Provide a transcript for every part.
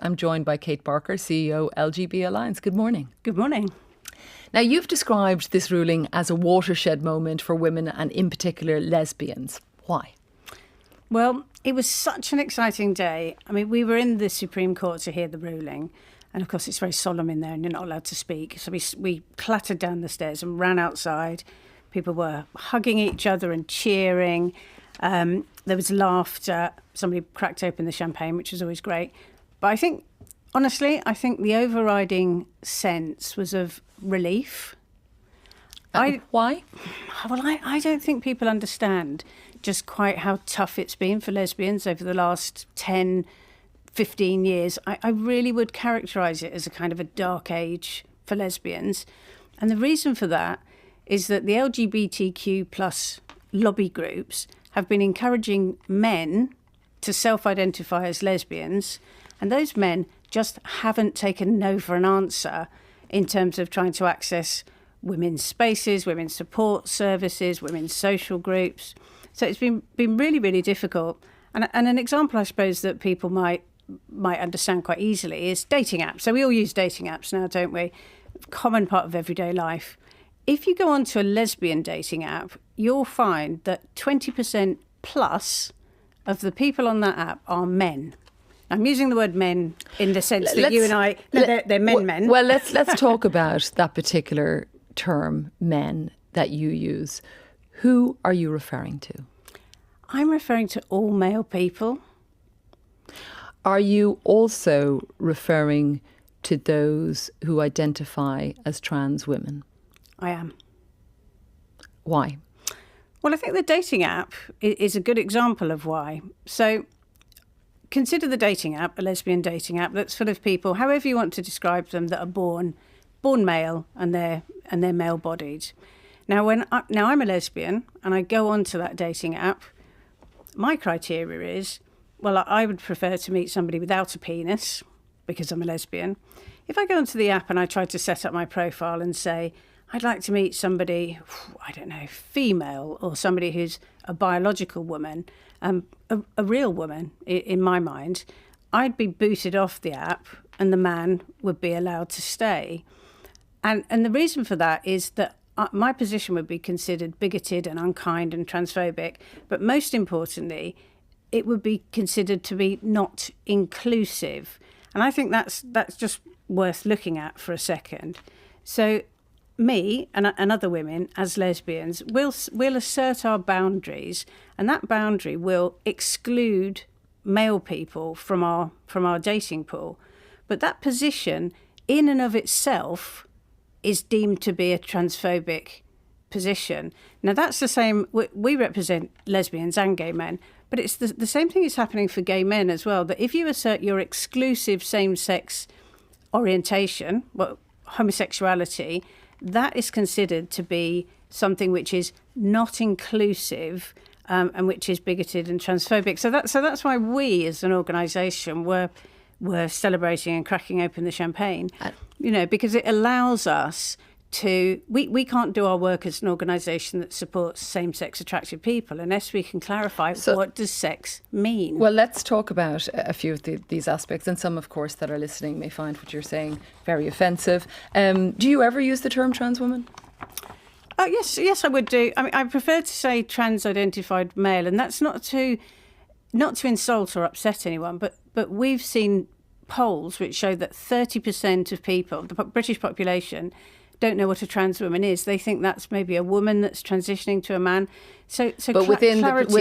I'm joined by Kate Barker, CEO, LGB Alliance. Good morning. Good morning. Now, you've described this ruling as a watershed moment for women and in particular lesbians. Why? Well, it was such an exciting day. I mean, we were in the Supreme Court to hear the ruling. And of course, it's very solemn in there and you're not allowed to speak. So we clattered down the stairs and ran outside. People were hugging each other and cheering. There was laughter. Somebody cracked open the champagne, which was always great. But I think, honestly, the overriding sense was of relief. Why? Well, I don't think people understand just quite how tough it's been for lesbians over the last 10, 15 years. I really would characterise it as a kind of a dark age for lesbians. And the reason for that is that the LGBTQ plus lobby groups have been encouraging men to self-identify as lesbians, and those men just haven't taken no for an answer in terms of trying to access women's spaces, women's support services, women's social groups. So it's been really, really difficult. And an example, I suppose, that people might understand quite easily is dating apps. So we all use dating apps now, don't we? Common part of everyday life. If you go onto a lesbian dating app, you'll find that 20% plus of the people on that app are men. I'm using the word men in the sense that you and I, they're men. Well, let's talk about that particular term, men, that you use. Who are you referring to? I'm referring to all male people. Are you also referring to those who identify as trans women? I am. Why? Well, I think the dating app is a good example of why. So consider the dating app, a lesbian dating app that's full of people, however you want to describe them, that are born male and they're male-bodied. Now, I'm a lesbian and I go onto that dating app, my criteria is, well, I would prefer to meet somebody without a penis because I'm a lesbian. If I go onto the app and I try to set up my profile and say, I'd like to meet somebody, I don't know, female, or somebody who's a biological woman, a real woman in my mind, I'd be booted off the app and the man would be allowed to stay. And the reason for that is that my position would be considered bigoted and unkind and transphobic, but most importantly, it would be considered to be not inclusive. And I think that's just worth looking at for a second. So me and other women as lesbians will assert our boundaries, and that boundary will exclude male people from our dating pool. But that position in and of itself is deemed to be a transphobic position. Now that's the same, we represent lesbians and gay men, but it's the same thing is happening for gay men as well, that if you assert your exclusive same-sex orientation, well, homosexuality, that is considered to be something which is not inclusive and which is bigoted and transphobic. So that's why we, as an organisation, were celebrating and cracking open the champagne, because it allows us to. We can't do our work as an organisation that supports same-sex attracted people unless we can clarify what does sex mean. Well, let's talk about a few of these aspects, and some, of course, that are listening may find what you're saying very offensive. Do you ever use the term trans woman? Oh, yes, I would do. I mean, I prefer to say trans-identified male, and that's not to insult or upset anyone, but we've seen polls which show that 30% of people, the British population, don't know what a trans woman is. They think that's maybe a woman that's transitioning to a man. So clarity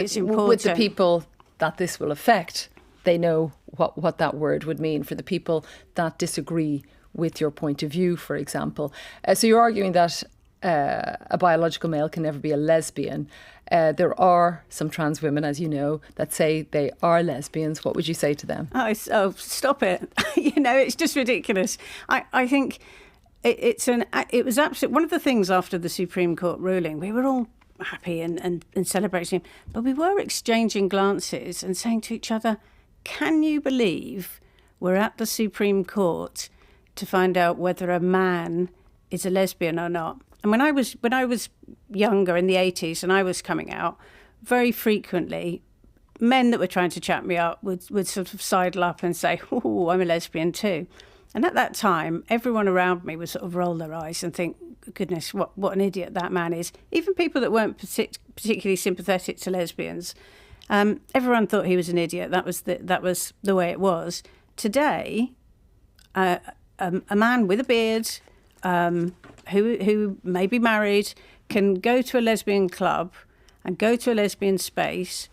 is important. With the people that this will affect, they know what that word would mean. For the people that disagree with your point of view, for example. So you're arguing that a biological male can never be a lesbian. There are some trans women, as you know, that say they are lesbians. What would you say to them? Oh, stop it. It's just ridiculous. I think it was absolutely one of the things after the Supreme Court ruling. We were all happy and celebrating, but we were exchanging glances and saying to each other, can you believe we're at the Supreme Court to find out whether a man is a lesbian or not? And when I was younger in the 80s and I was coming out, very frequently men that were trying to chat me up would sort of sidle up and say, "Oh, I'm a lesbian too." And at that time, everyone around me would sort of roll their eyes and think, goodness, what an idiot that man is. Even people that weren't particularly sympathetic to lesbians, everyone thought he was an idiot. That was the way it was. Today, a man with a beard who may be married can go to a lesbian club and go to a lesbian space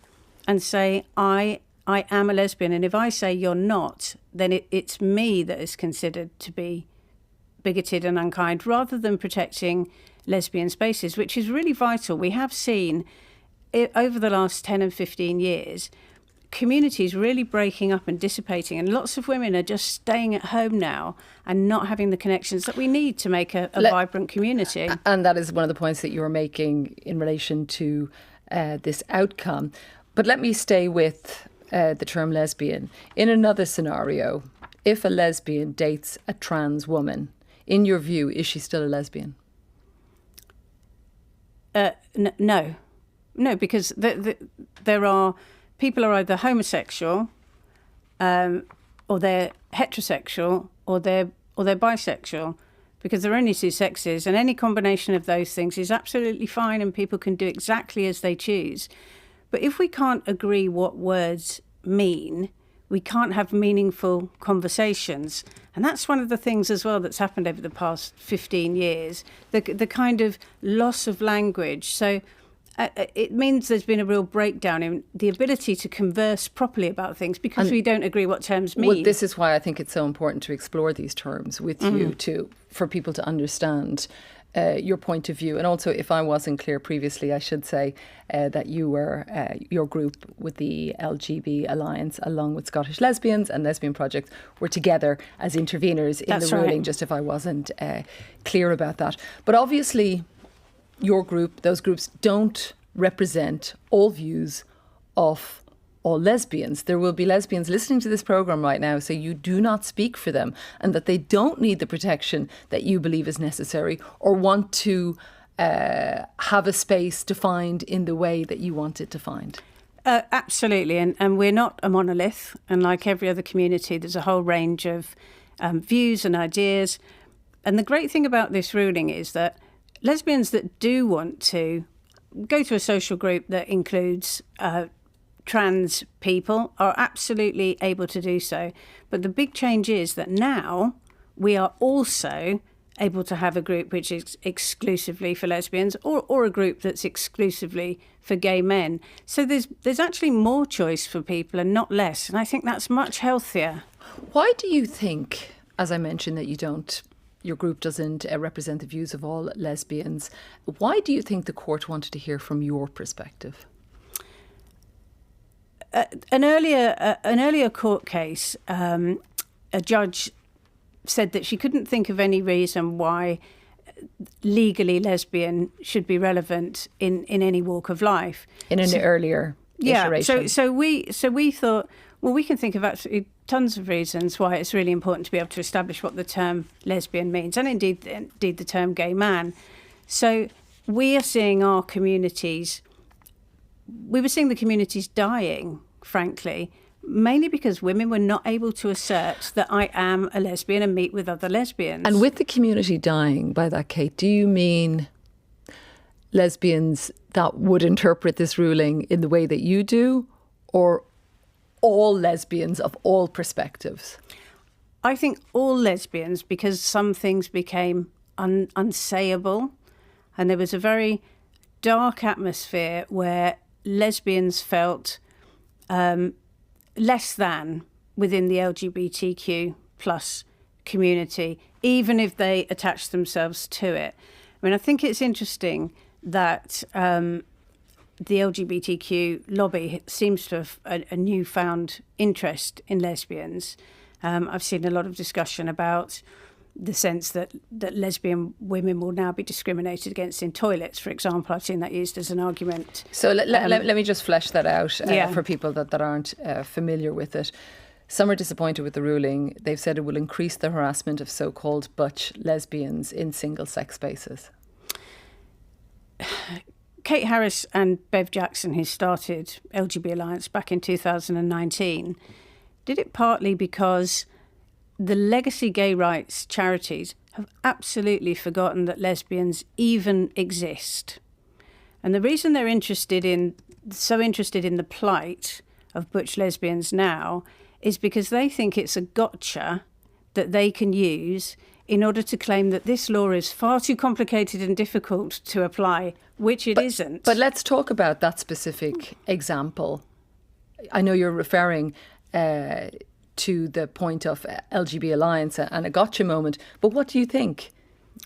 and say, I am a lesbian. And if I say you're not, then it's me that is considered to be bigoted and unkind, rather than protecting lesbian spaces, which is really vital. We have seen over the last 10 and 15 years, communities really breaking up and dissipating, and lots of women are just staying at home now and not having the connections that we need to make a vibrant community. And that is one of the points that you were making in relation to this outcome. But let me stay with the term lesbian. In another scenario, if a lesbian dates a trans woman, in your view, is she still a lesbian? No, because there are people are either homosexual, or they're heterosexual, or they're bisexual, because there are only two sexes, and any combination of those things is absolutely fine, and people can do exactly as they choose. But if we can't agree what words mean, we can't have meaningful conversations. And that's one of the things as well that's happened over the past 15 years, the kind of loss of language. So it means there's been a real breakdown in the ability to converse properly about things because we don't agree what terms mean. Well, this is why I think it's so important to explore these terms with you, for people to understand your point of view. And also, if I wasn't clear previously, I should say that you were, your group with the LGB Alliance, along with Scottish Lesbians and Lesbian Project, were together as interveners in the ruling, just if I wasn't clear about that. But obviously, your group, those groups don't represent all views of all lesbians. There will be lesbians listening to this programme right now, so you do not speak for them, and that they don't need the protection that you believe is necessary or want to have a space defined in the way that you want it defined. Absolutely, and we're not a monolith, and like every other community, there's a whole range of views and ideas. And the great thing about this ruling is that lesbians that do want to go to a social group that includes trans people are absolutely able to do so. But the big change is that now we are also able to have a group which is exclusively for lesbians, or a group that's exclusively for gay men. So there's actually more choice for people and not less. And I think that's much healthier. Why do you think, as I mentioned, that your group doesn't represent the views of all lesbians? Why do you think the court wanted to hear from your perspective? An earlier court case, a judge said that she couldn't think of any reason why legally lesbian should be relevant in any walk of life. In an earlier iteration. So we thought, well, we can think of absolutely tons of reasons why it's really important to be able to establish what the term lesbian means, and indeed the term gay man. So we are seeing our communities. We were seeing the communities dying, frankly, mainly because women were not able to assert that I am a lesbian and meet with other lesbians. And with the community dying, by that, Kate, do you mean lesbians that would interpret this ruling in the way that you do, or all lesbians of all perspectives? I think all lesbians, because some things became unsayable, and there was a very dark atmosphere where lesbians felt less than within the LGBTQ plus community, even if they attached themselves to it. I mean, I think it's interesting that the LGBTQ lobby seems to have a newfound interest in lesbians. I've seen a lot of discussion about the sense that lesbian women will now be discriminated against in toilets, for example. I've seen that used as an argument. So let me just flesh that out for people that aren't familiar with it. Some are disappointed with the ruling. They've said it will increase the harassment of so-called butch lesbians in single-sex spaces. Kate Harris and Bev Jackson, who started LGB Alliance back in 2019, did it partly because the legacy gay rights charities have absolutely forgotten that lesbians even exist. And the reason they're so interested in the plight of butch lesbians now is because they think it's a gotcha that they can use in order to claim that this law is far too complicated and difficult to apply, which it isn't. But let's talk about that specific example. I know you're referring to the point of LGB Alliance and a gotcha moment, but what do you think?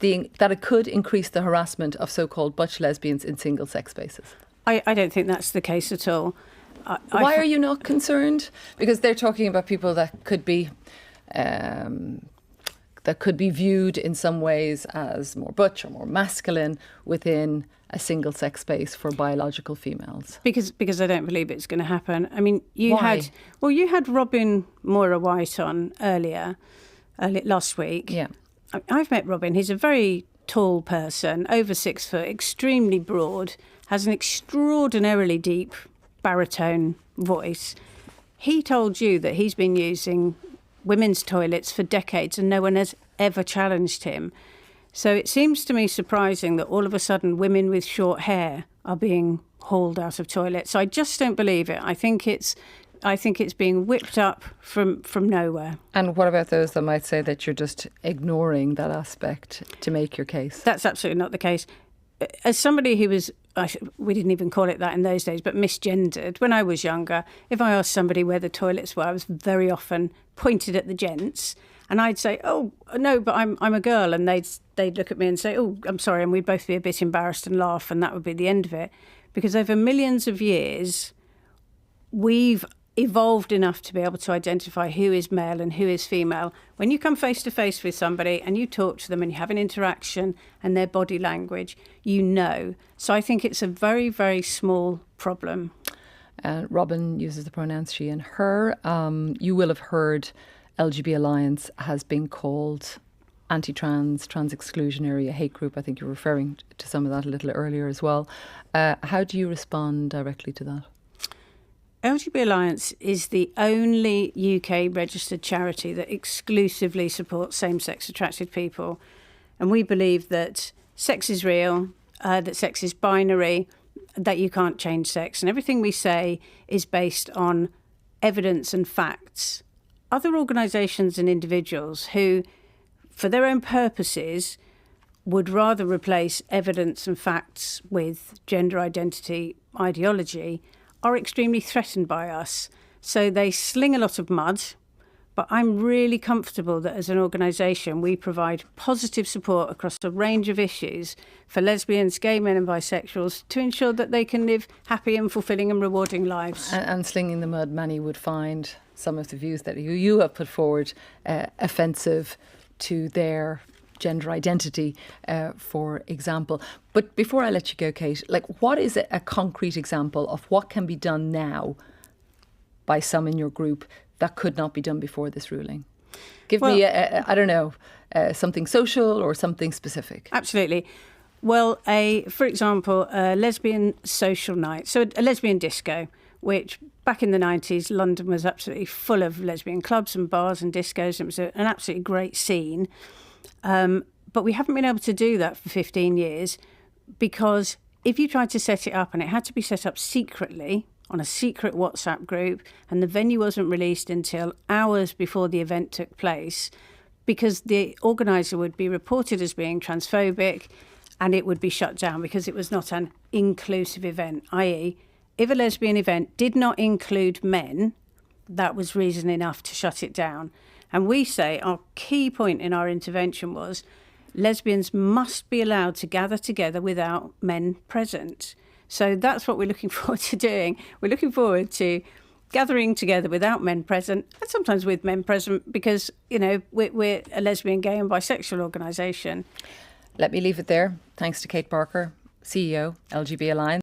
That it could increase the harassment of so-called butch lesbians in single-sex spaces? I don't think that's the case at all. Why are you not concerned? Because they're talking about people that could be viewed in some ways as more butch or more masculine within a single-sex space for biological females. Because I don't believe it's going to happen. I mean, you Why? had Robin Moira White on earlier last week. Yeah. I've met Robin. He's a very tall person, over 6 foot, extremely broad, has an extraordinarily deep baritone voice. He told you that he's been using women's toilets for decades and no one has ever challenged him. So it seems to me surprising that all of a sudden women with short hair are being hauled out of toilets. I just don't believe it. I think it's being whipped up from nowhere. And what about those that might say that you're just ignoring that aspect to make your case? That's absolutely not the case. As somebody who was, we didn't even call it that in those days, but misgendered, when I was younger, if I asked somebody where the toilets were, I was very often pointed at the gents. And I'd say, oh, no, but I'm a girl. And they'd look at me and say, oh, I'm sorry. And we'd both be a bit embarrassed and laugh. And that would be the end of it. Because over millions of years, we've evolved enough to be able to identify who is male and who is female. When you come face to face with somebody and you talk to them and you have an interaction and their body language, you know. So I think it's a very, very small problem. Robin uses the pronouns she and her. You will have heard LGB Alliance has been called anti-trans, trans-exclusionary, a hate group. I think you're referring to some of that a little earlier as well. How do you respond directly to that? LGB Alliance is the only UK registered charity that exclusively supports same-sex attracted people. And we believe that sex is real, that sex is binary, that you can't change sex. And everything we say is based on evidence and facts. Other organisations and individuals who, for their own purposes, would rather replace evidence and facts with gender identity ideology are extremely threatened by us. So they sling a lot of mud, but I'm really comfortable that as an organisation we provide positive support across a range of issues for lesbians, gay men and bisexuals to ensure that they can live happy and fulfilling and rewarding lives. And slinging the mud, many would find some of the views that you have put forward offensive to their gender identity, for example. But before I let you go, Kate, what is a concrete example of what can be done now by some in your group that could not be done before this ruling? Give me, something social or something specific. Absolutely. Well, for example, a lesbian social night, so a lesbian disco, which back in the 90s, London was absolutely full of lesbian clubs and bars and discos. It was an absolutely great scene. But we haven't been able to do that for 15 years because if you tried to set it up, and it had to be set up secretly on a secret WhatsApp group, and the venue wasn't released until hours before the event took place, because the organiser would be reported as being transphobic and it would be shut down because it was not an inclusive event, i.e., if a lesbian event did not include men, that was reason enough to shut it down. And we say our key point in our intervention was lesbians must be allowed to gather together without men present. So that's what we're looking forward to doing. We're looking forward to gathering together without men present, and sometimes with men present, because, we're a lesbian, gay and bisexual organisation. Let me leave it there. Thanks to Kate Barker, CEO, LGB Alliance.